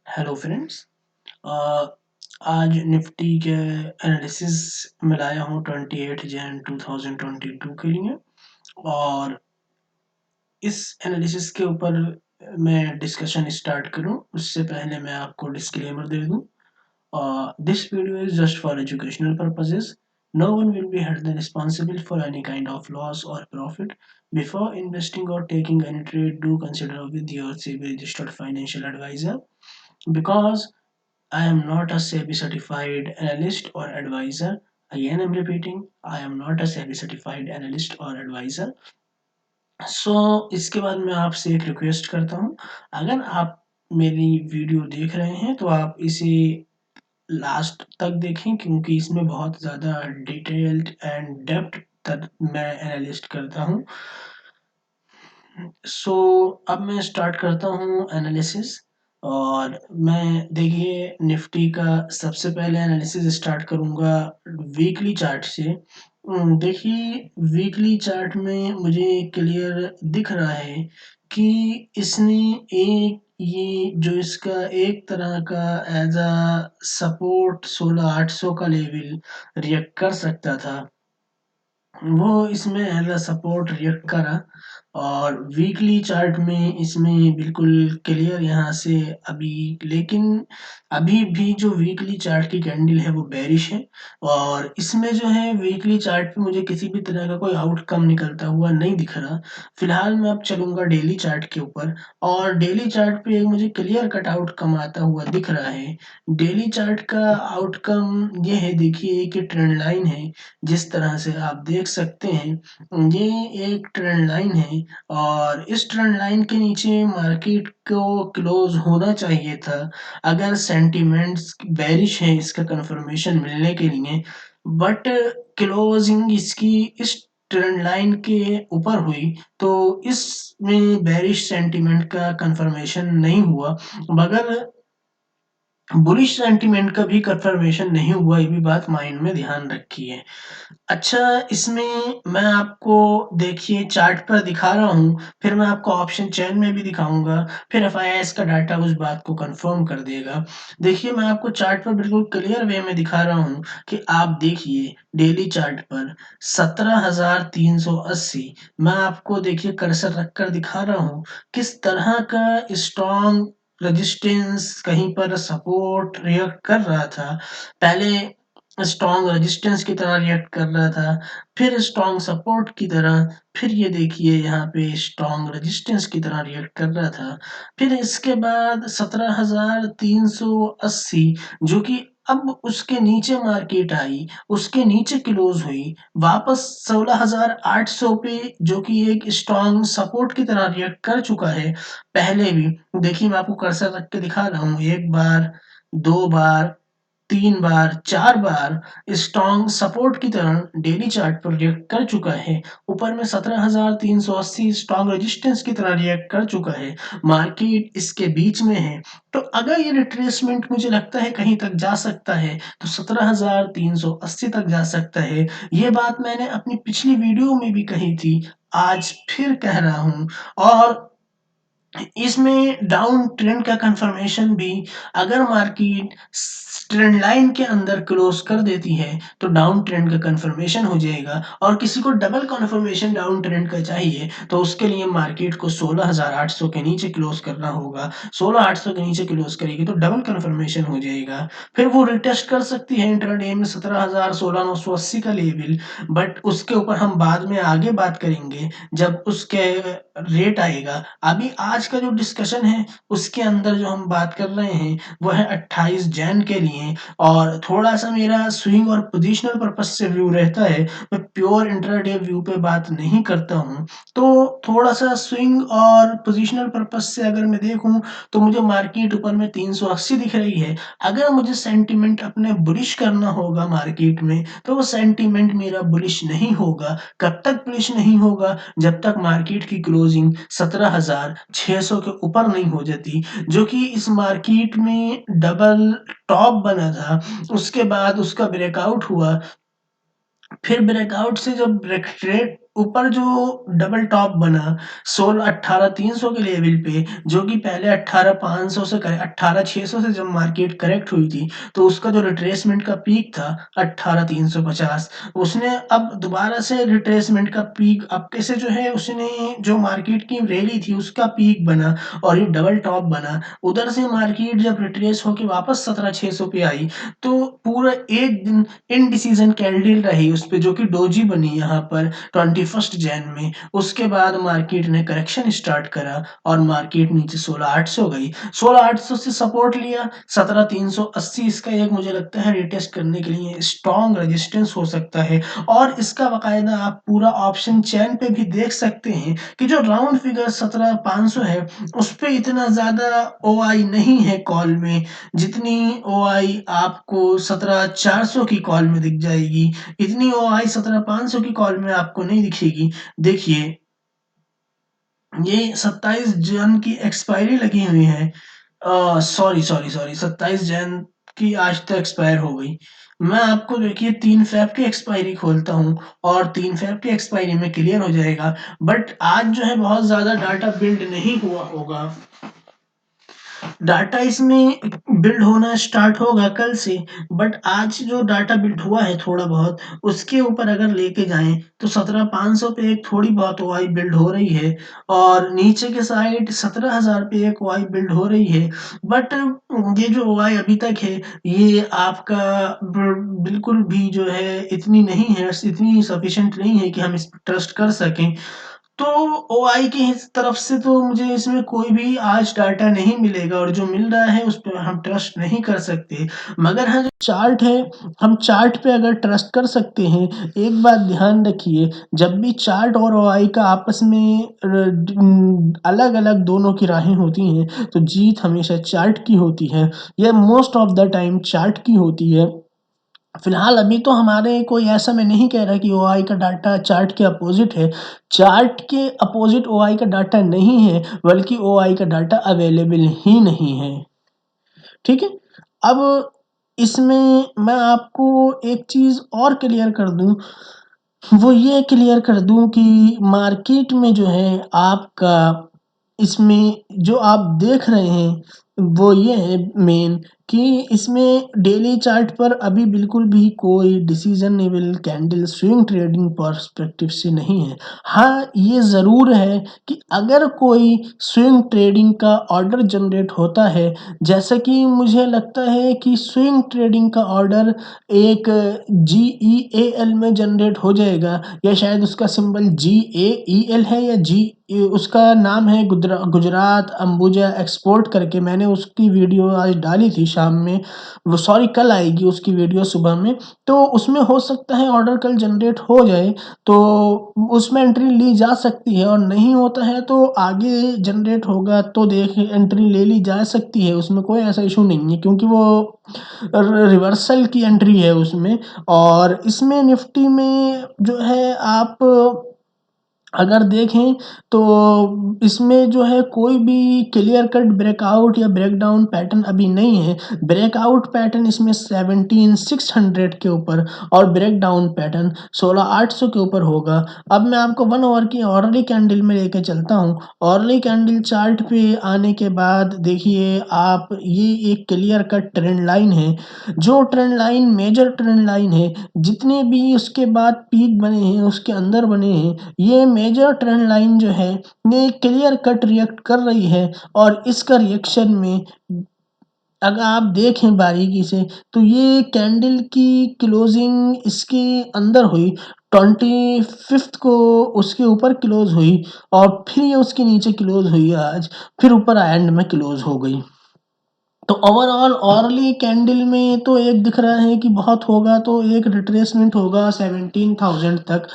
Hello friends. आज Nifty के analysis में लाया हूँ 28 जैन 2022 के लिए। और इस एनालिसिस के ऊपर मैं डिस्कशन स्टार्ट करूँ उससे पहले मैं आपको डिस्क्लेमर दे दूँ। This video is just for educational purposes. No one will be held responsible for any kind of loss or profit. Before investing or taking any trade, do consider with your SEBI registered financial advisor, because I am not a SEBI certified analyst or advisor. Again, I'm repeating, I am not a SEBI certified analyst or advisor. इसके बाद मैं आपसे एक request करता हूँ, अगर आप मेरी वीडियो देख रहे हैं तो आप इसे लास्ट तक देखें, क्योंकि इसमें बहुत ज़्यादा डिटेल्ड एंड डेप्थ तक मैं एनालिस्ट करता हूँ। सो अब मैं स्टार्ट करता हूँ एनालिसिस। और मैं देखिए निफ्टी का सबसे पहले एनालिसिस स्टार्ट करूँगा वीकली चार्ट से। देखिए वीकली चार्ट में मुझे क्लियर दिख रहा है कि इसने एक ये जो इसका एक तरह का एज अ सपोर्ट 16,800 का लेवल रिएक्ट कर सकता था, वो इसमें एज अ सपोर्ट रिएक्ट करा। और वीकली चार्ट में इसमें बिल्कुल क्लियर यहाँ से अभी, लेकिन अभी भी जो वीकली चार्ट की कैंडल है वो बेरिश है। और इसमें जो है वीकली चार्ट पे मुझे किसी भी तरह का कोई आउटकम निकलता हुआ नहीं दिख रहा। फिलहाल मैं अब चलूंगा डेली चार्ट के ऊपर, और डेली चार्ट पे मुझे क्लियर कट आउटकम आता हुआ दिख रहा है। डेली चार्ट का आउटकम ये है, देखिए कि ट्रेंड लाइन है, जिस तरह से आप देख सकते हैं ये एक ट्रेंड लाइन है। और इस ट्रेंड लाइन के नीचे मार्केट को क्लोज होना चाहिए था अगर सेंटिमेंट्स बेरिश है इसका कंफर्मेशन मिलने के लिए। बट क्लोजिंग इसकी इस ट्रेंड लाइन के ऊपर हुई, तो इसमें बेरिश सेंटिमेंट का कंफर्मेशन नहीं हुआ, मगर बुलिश सेंटिमेंट का भी कंफर्मेशन नहीं हुआ। ये भी बात माइंड में ध्यान रखिए। अच्छा, इसमें मैं आपको देखिए चार्ट पर दिखा रहा हूँ, फिर मैं आपको ऑप्शन चेन में भी दिखाऊँगा, फिर एफआईआईएस का डाटा उस बात को कंफर्म कर देगा। देखिए मैं आपको चार्ट पर बिल्कुल क्लियर वे में दिखा रहा हूँ कि आप देखिए डेली चार्ट पर 17,380, मैं आपको देखिए कर्सर रखकर दिखा रहा हूँ किस तरह का स्ट्रॉन्ग रेजिस्टेंस कहीं पर सपोर्ट रिएक्ट कर रहा था। पहले स्ट्रॉन्ग रेजिस्टेंस की तरह रिएक्ट कर रहा था, फिर स्ट्रॉन्ग सपोर्ट की तरह, फिर ये देखिए यहाँ पे स्ट्रॉन्ग रेजिस्टेंस की तरह रिएक्ट कर रहा था। फिर इसके बाद 17,380, जो कि अब उसके नीचे मार्केट आई, उसके नीचे क्लोज हुई, वापस 16,800 पे, जो कि एक स्ट्रॉन्ग सपोर्ट की तरह रिएक्ट कर चुका है पहले भी। देखिए मैं आपको कर्सर रख के दिखा रहा हूँ, 1 बार, 2 बार, 3 बार, 4 बार स्ट्रॉन्ग सपोर्ट की तरह डेली चार्ट पर रिएक्ट कर चुका है। ऊपर में 17,380 स्ट्रॉन्ग रेजिस्टेंस की तरह रिएक्ट कर चुका है। मार्केट इसके बीच में है, तो अगर ये रिट्रेसमेंट मुझे लगता है कहीं तक जा सकता है तो 17,380 तक जा सकता है। ये बात मैंने अपनी पिछली वीडियो में भी कही थी, आज फिर कह रहा हूँ। और इसमें डाउन ट्रेंड का कंफर्मेशन भी, अगर मार्केट ट्रेंड लाइन के अंदर क्लोज कर देती है तो डाउन ट्रेंड का कंफर्मेशन हो जाएगा। और किसी को डबल कंफर्मेशन डाउन ट्रेंड का चाहिए तो उसके लिए मार्केट को 16,800 के नीचे क्लोज करना होगा। 16,800 के नीचे क्लोज करेगी तो डबल कंफर्मेशन हो जाएगा। फिर वो रिटेस्ट कर सकती है इंट्राडे में 17,000 16,980 का लेवल, बट उसके ऊपर हम बाद में आगे बात करेंगे जब उसके रेट आएगा। अभी आज का जो डिस्कशन है उसके अंदर जो हम बात कर रहे हैं वो है 28 जैन के लिए। और थोड़ा-सा मेरा स्विंग और पोजिशनल पर्पस से व्यू रहता है, मैं प्योर इंट्राडे व्यू पे बात नहीं करता हूँ। तो थोड़ा-सा स्विंग और पोजिशनल पर्पस से अगर मैं देखूँ तो मुझे मार्केट ऊपर में 380 दिख रही है। अगर मुझे सेंटिमेंट अपने बुलिश करना होगा मार्केट में तो वो सेंटिमेंट मेरा बुलिश नहीं होगा। कब तक बुलिश नहीं होगा? जब तक मार्केट की क्लोजिंग 17,600 के ऊपर नहीं हो जाती, जो कि इस मार्केट में डबल टॉप बना था। उसके बाद उसका ब्रेकआउट हुआ, फिर ब्रेकआउट से जब ऊपर जो डबल टॉप बना 16 18 300 के लेवल पे, जो कि पहले 18 500 से 18 600 से जब मार्केट करेक्ट हुई थी, तो उसका जो रिट्रेसमेंट का पीक था 18 350, उसने अब दोबारा से रिट्रेसमेंट का पीक अब कैसे जो है उसने जो मार्केट की रैली थी उसका पीक बना और ये डबल टॉप बना। उधर से मार्केट जब रिट्रेस होके वापस 17 600 पे आई, तो पूरा एक दिन इनडिसीजन कैंडल रही उस पे, जो कि डोजी बनी यहाँ पर 21 जैन में। उसके बाद मार्केट ने करेक्शन स्टार्ट करा और मार्केट नीचे 16 800 गई, 16 800 से सपोर्ट लिया, 17 380 इसका एक मुझे लगता है रिटेस्ट करने के लिए स्ट्रॉन्ग रेजिस्टेंस हो सकता है। और इसका बाकायदा आप पूरा ऑप्शन चैन पे भी देख सकते हैं कि जो राउंड फिगर 17 500 है उस पे इतना ज्यादा ओआई नहीं है कॉल में, जितनी ओआई आपको 17 400 की कॉल में दिख जाएगी, इतनी ओआई 17 500 की कॉल में आपको नहीं दिखेगी। देखिए, ये 27 जन की एक्सपायरी लगी हुई है, सॉरी 27 जन की आज तो एक्सपायर हो गई। मैं आपको देखिए 3 फेब की एक्सपायरी खोलता हूँ और 3 फेब की एक्सपायरी में क्लियर हो जाएगा। बट आज जो है बहुत ज्यादा डाटा बिल्ड नहीं हुआ होगा, डाटा इसमें बिल्ड होना स्टार्ट होगा कल से। बट आज जो डाटा बिल्ड हुआ है थोड़ा बहुत, उसके ऊपर अगर लेके जाएं तो 17 500 पे एक थोड़ी बहुत ओआई बिल्ड हो रही है और नीचे के साइड 17 हजार पे एक ओआई बिल्ड हो रही है। बट ये जो ओआई अभी तक है ये आपका बिल्कुल भी जो है इतनी नहीं है, इतनी सफिशिएंट नहीं है कि हम इस पर ट्रस्ट कर सकें। तो ओआई की तरफ से तो मुझे इसमें कोई भी आज डाटा नहीं मिलेगा और जो मिल रहा है उस पे हम ट्रस्ट नहीं कर सकते। मगर हाँ, जो चार्ट है, हम चार्ट पे अगर ट्रस्ट कर सकते हैं। एक बात ध्यान रखिए, जब भी चार्ट और ओआई का आपस में अलग अलग दोनों की राहें होती हैं तो जीत हमेशा चार्ट की होती है। यह most of the time chart की होती है। फिलहाल अभी तो हमारे कोई ऐसा मैं नहीं कह रहा कि ओआई का डाटा चार्ट के अपोजिट है। चार्ट के अपोजिट ओआई का डाटा नहीं है, बल्कि ओआई का डाटा अवेलेबल ही नहीं है। ठीक है। अब इसमें मैं आपको एक चीज और क्लियर कर दूं, वो ये क्लियर कर दूं कि मार्केट में जो है आपका, इसमें जो आप देख रहे हैं वो ये है मेन, कि इसमें डेली चार्ट पर अभी बिल्कुल भी कोई डिसीजनेबल कैंडल स्विंग ट्रेडिंग पर्सपेक्टिव से नहीं है। हाँ, ये ज़रूर है कि अगर कोई स्विंग ट्रेडिंग का ऑर्डर जनरेट होता है, जैसा कि मुझे लगता है कि स्विंग ट्रेडिंग का ऑर्डर एक GEAL में जनरेट हो जाएगा, या शायद उसका सिंबल GAEL है, या जी उसका नाम है गुजरात अंबुजा एक्सपोर्ट करके। मैंने उसकी वीडियो आज डाली थी शाम में, वो सॉरी कल आएगी उसकी वीडियो सुबह में। तो उसमें हो सकता है ऑर्डर कल जनरेट हो जाए, तो उसमें एंट्री ली जा सकती है, और नहीं होता है तो आगे जनरेट होगा तो देख एंट्री ले ली जा सकती है, उसमें कोई ऐसा इशू नहीं है, क्योंकि वो रिवर्सल की एंट्री है उसमें। और इसमें निफ्टी में जो है आप अगर देखें तो इसमें जो है कोई भी क्लियर कट ब्रेकआउट या ब्रेकडाउन पैटर्न अभी नहीं है। ब्रेकआउट पैटर्न इसमें 17 600 के ऊपर और ब्रेकडाउन पैटर्न 16 800 के ऊपर होगा। अब मैं आपको 1 आवर की ऑर्डरली कैंडल में लेके चलता हूँ। ऑर्डरली कैंडल चार्ट पे आने के बाद देखिए आप, ये एक क्लियर कट ट्रेंड लाइन है, जो trend line major trend line है, जितने भी उसके बाद पीक बने हैं उसके अंदर बने हैं, ये मेजर ट्रेंड लाइन जो है ये क्लियर कट रिएक्ट कर रही है। और इसका रिएक्शन में अगर आप देखें बारीकी से, तो ये कैंडल की क्लोजिंग इसके अंदर हुई 25th को, उसके ऊपर क्लोज हुई और फिर ये उसके नीचे क्लोज हुई आज, फिर ऊपर एंड में क्लोज हो गई। तो ओवरऑल ऑरली कैंडल में तो एक दिख रहा है कि बहुत होगा तो एक रिट्रेसमेंट होगा 17,000 तक,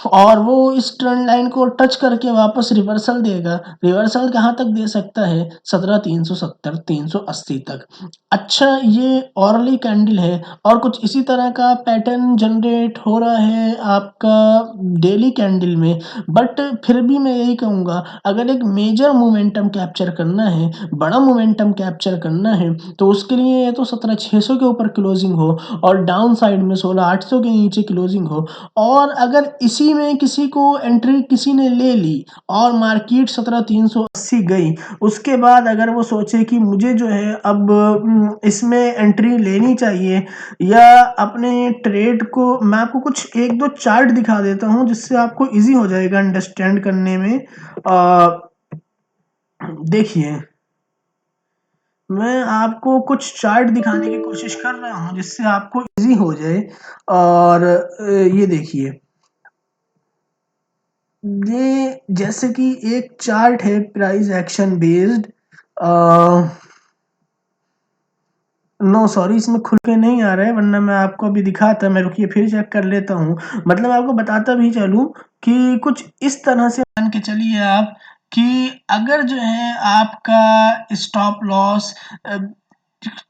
और वो इस ट्रेंड लाइन को टच करके वापस रिवर्सल देगा। रिवर्सल कहाँ तक दे सकता है? 17 370 380 तक। अच्छा, ये ऑरली कैंडल है और कुछ इसी तरह का पैटर्न जनरेट हो रहा है आपका डेली कैंडल में। बट फिर भी मैं यही कहूँगा, अगर एक मेजर मोमेंटम कैप्चर करना है, बड़ा मोमेंटम कैप्चर करना है, तो उसके लिए या तो 17 600 के ऊपर क्लोजिंग हो और डाउन साइड में 16 800 के नीचे क्लोजिंग हो। और अगर इसी उसी में किसी को एंट्री किसी ने ले ली और मार्केट 17,380 गई, उसके बाद अगर वो सोचे कि मुझे जो है अब इसमें एंट्री लेनी चाहिए या अपने ट्रेड को, मैं आपको कुछ एक दो चार्ट दिखा देता हूँ जिससे आपको इजी हो जाएगा अंडरस्टैंड करने में। देखिए, मैं आपको कुछ चार्ट दिखाने की कोशिश कर रहा हूँ जिससे आपको इजी हो जाए। और ये देखिए, ये जैसे कि एक चार्ट है price action based. No sorry, इसमें खुल के नहीं आ रहा है, वरना मैं आपको अभी दिखाता। मैं रुकिए फिर चेक कर लेता हूँ। मतलब आपको बताता भी चलूँ कि कुछ इस तरह से मान के चलिए आप कि अगर जो है आपका स्टॉप लॉस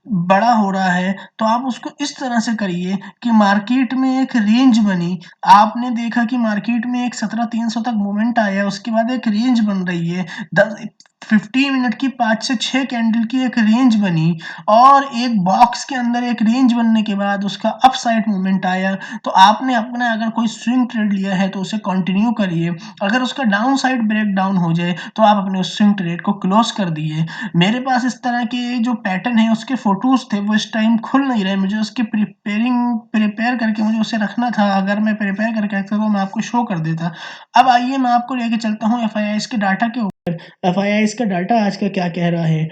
बड़ा हो रहा है तो आप उसको इस तरह से करिए कि मार्केट में एक रेंज बनी। आपने देखा कि मार्केट में एक 17,300 तक मूवमेंट आया, उसके बाद एक रेंज बन रही है। 15 मिनट की 5 से 6 कैंडल की एक रेंज बनी और एक बॉक्स के अंदर एक रेंज बनने के बाद उसका अप साइड मूवमेंट आया, तो आपने अपना अगर कोई स्विंग ट्रेड लिया है तो उसे कंटिन्यू करिए। अगर उसका डाउन साइड ब्रेक डाउन हो जाए तो आप अपने उस स्विंग ट्रेड को क्लोज कर दिए। मेरे पास इस तरह के जो पैटर्न है उसके फोटोज थे, वो इस टाइम खुल नहीं रहे। मुझे उसकी प्रिपेयर करके मुझे उसे रखना था। अगर मैं प्रिपेयर करके रखता तो मैं आपको शो कर देता। अब आइए मैं आपको लेके चलता हूँ एफआईआईस के डाटा के ऊपर। एफआईआईस का डाटा आज का क्या कह रहा है।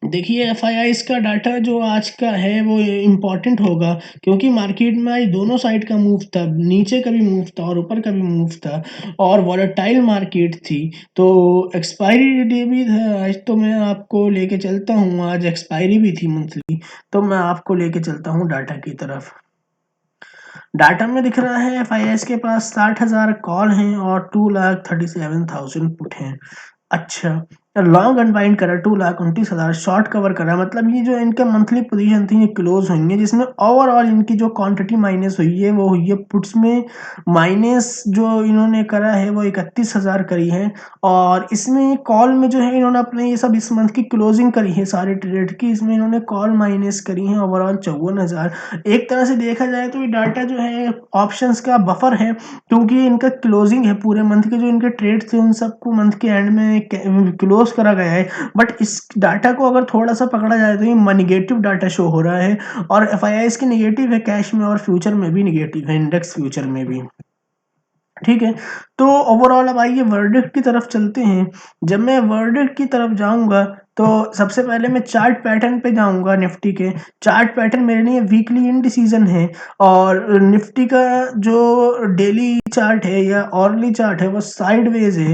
देखिए, एफआईआईस का डाटा जो आज का है वो इम्पोर्टेंट होगा, क्योंकि मार्केट में आज दोनों साइड का मूव था, नीचे का भी मूव था और ऊपर का भी मूव था और वॉलेटाइल मार्केट थी। तो एक्सपायरी डे भी था आज, तो मैं आपको लेके चलता हूँ। आज एक्सपायरी भी थी मंथली, तो मैं आपको लेके चलता हूँ डाटा की तरफ। डाटा में दिख रहा है एफआईआईस के पास 60,000 कॉल हैं और 2,37,000 पुट हैं। अच्छा, लॉन्ग अनवाइंड करा 2,29,000, शॉर्ट कवर करा, मतलब ये जो इनका मंथली पोजीशन थी ये क्लोज हुई है, जिसमें ओवरऑल इनकी जो क्वांटिटी माइनस हुई है वो हुई है पुट्स में माइनस जो इन्होंने करा है वो 31,000 करी है। और इसमें कॉल में जो है इन्होंने अपने ये सब इस मंथ की क्लोजिंग करी है सारे ट्रेड की, इसमें इन्होंने कॉल माइनस करी है ओवरऑल 54,000। एक तरह से देखा जाए तो ये डाटा जो है ऑप्शंस का बफर है, क्योंकि इनका क्लोजिंग है पूरे मंथ के, जो इनके ट्रेड थे उन सबको मंथ के एंड में क्लोज करा गया है। बट इस डाटा को अगर थोड़ा सा पकड़ा जाए तो ये निगेटिव डाटा शो हो रहा है। और एफआईआईस की निगेटिव है कैश में और फ्यूचर में भी निगेटिव है, इंडेक्स फ्यूचर में भी। ठीक है, तो ओवरऑल अब आइए वर्डिक्ट की तरफ चलते हैं। जब मैं वर्डिक्ट की तरफ जाऊंगा तो सबसे पहले मैं चार्ट पैटर्न पे जाऊंगा। निफ्टी के चार्ट पैटर्न मेरे लिए वीकली इंडिसीजन है और निफ्टी का जो डेली चार्ट है या ऑरली चार्ट है वो साइडवेज है।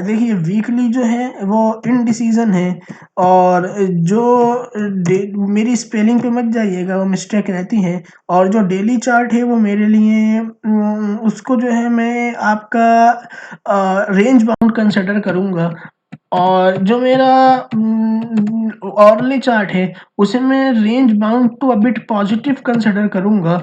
देखिए, वीकली जो है वो इनडिसीजन है और जो मेरी स्पेलिंग पे मत जाइएगा, वो मिस्टेक रहती है। और जो डेली चार्ट है वो मेरे लिए उसको जो है मैं आपका रेंज बाउंड कंसिडर करूंगा। और जो मेरा ऑर्ली चार्ट है उसे मैं range bound to a bit positive consider करूंगा।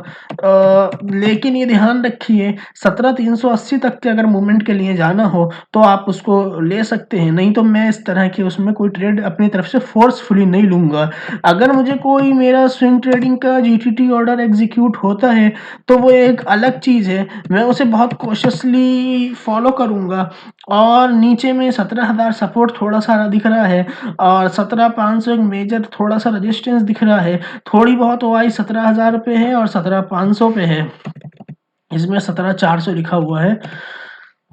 लेकिन ये ध्यान रखिए, 17,380 तक के अगर मूवमेंट के लिए जाना हो तो आप उसको ले सकते हैं, नहीं तो मैं इस तरह के उसमें कोई ट्रेड अपनी तरफ से फोर्सफुली नहीं लूंगा। अगर मुझे कोई मेरा स्विंग ट्रेडिंग का जीटीटी ऑर्डर एग्जीक्यूट होता है तो वो एक अलग चीज़ है, मैं उसे बहुत कॉशियसली फॉलो करूंगा। और नीचे में 17,000 सपोर्ट थोड़ा सा दिख रहा है और 17,500 एक मेजर थोड़ा सा रेजिस्टेंस दिख रहा है। थोड़ी बहुत ओआई 17,000 पे है और 17,500 पे है, इसमें 17,400 लिखा हुआ है।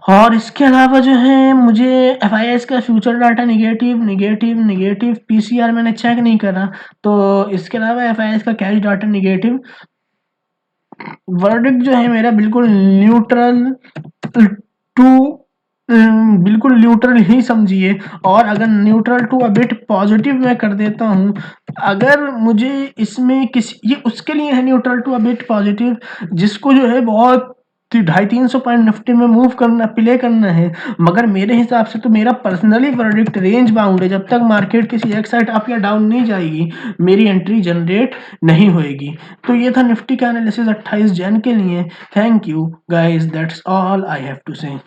और इसके अलावा जो है मुझे एफआईआईएस का future data negative negative negative, PCR मैंने चेक नहीं करा, तो इसके अलावा एफआईआईएस का कैश डाटा निगेटिव। वर्डिक्ट जो है मेरा बिल्कुल न्यूट्रल टू बिल्कुल न्यूट्रल ही समझिए। और अगर न्यूट्रल टू अबिट पॉजिटिव मैं कर देता हूँ, अगर मुझे इसमें किसी, ये उसके लिए है न्यूट्रल टू अबिट पॉजिटिव जिसको जो है बहुत 250-300 पॉइंट निफ्टी में मूव करना, प्ले करना है। मगर मेरे हिसाब से तो मेरा पर्सनली वर्डिक्ट रेंज बाउंड है, जब तक मार्केट किसी एक साइड अप या डाउन नहीं जाएगी मेरी एंट्री जनरेट नहीं होएगी। तो ये था निफ्टी का एनालिसिस 28 जन के लिए। Thank you guys, that's all I have to से।